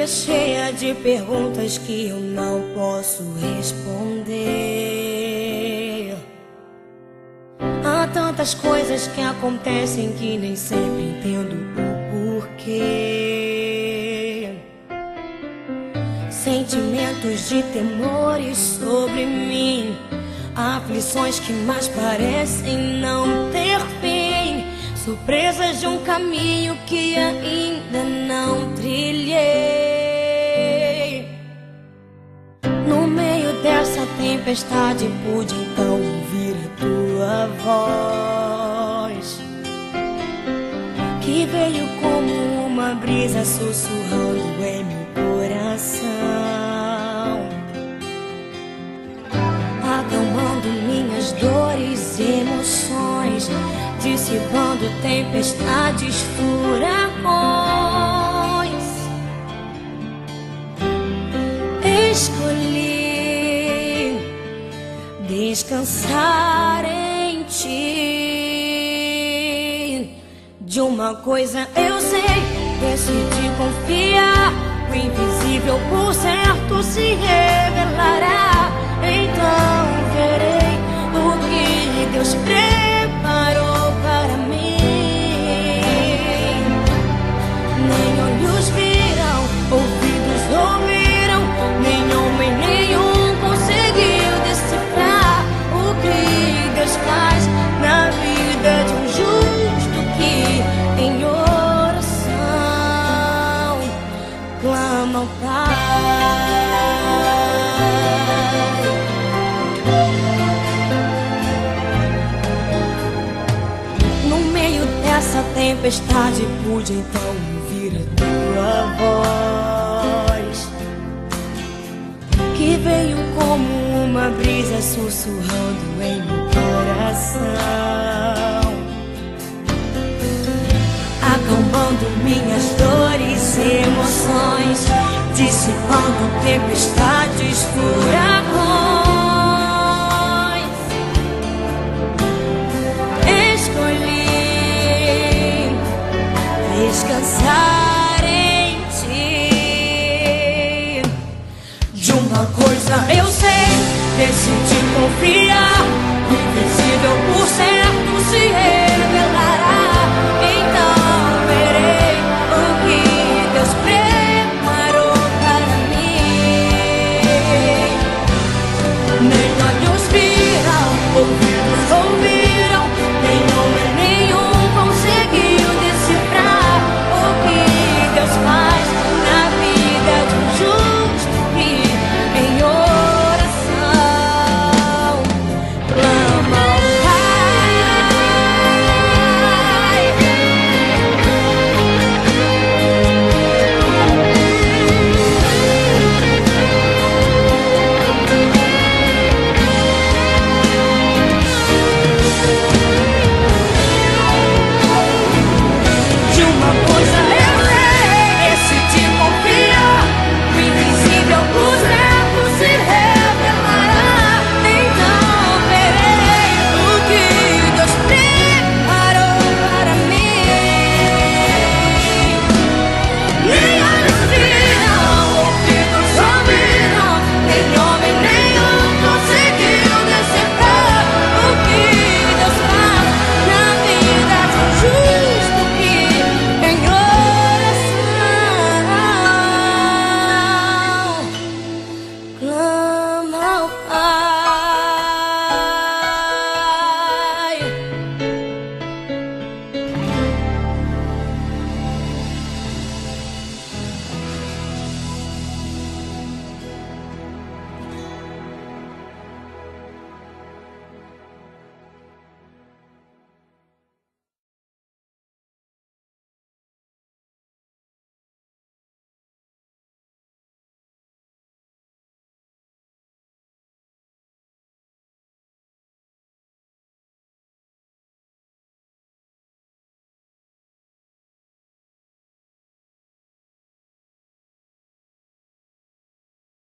vida cheia de perguntas que eu não posso responder. Há tantas coisas que acontecem que nem sempre entendo o porquê. Sentimentos de temores sobre mim, aflições que mais parecem não ter fim, surpresas de um caminho que ainda não trilhei. No meio dessa tempestade pude então ouvir a tua voz, que veio como uma brisa sussurrando em meu coração, acalmando minhas dores e emoções, dissipando tempestades, furacões. Escolhi descansar em ti. De uma coisa eu sei, decidi confiar, o invisível por certo se revelará. Então verei o que Deus preparou para mim. Nem olhos viram, ouvidos ouviram, nem homem nenhum conseguiu decifrar o que Deus faz na vida de um justo que em oração clama ao Pai. No meio dessa tempestade pude então ouvir a tua voz, que veio como uma brisa sussurrando em meu coração, acalmando minhas dores e emoções, dissipando tempestades, furacões. Escolhi descansar em ti. De uma coisa eu sei, decidi confiar, o invisível por certo se revelará. Então verei o que Deus preparou para mim. Nem olhos viram, ouvidos ouviram, nem homem nenhum conseguiu decifrar o que Deus faz na vida de um justo que em oração clama ao Pai. De uma coisa eu sei, decidi confiar, o invisível por certo se revelará. Então verei o que Deus preparou para mim. Nem olhos viram, ouvidos ouviram, nem homem nenhum conseguiu decifrar o que Deus faz na vida de um justo que em oração clama ao Pai.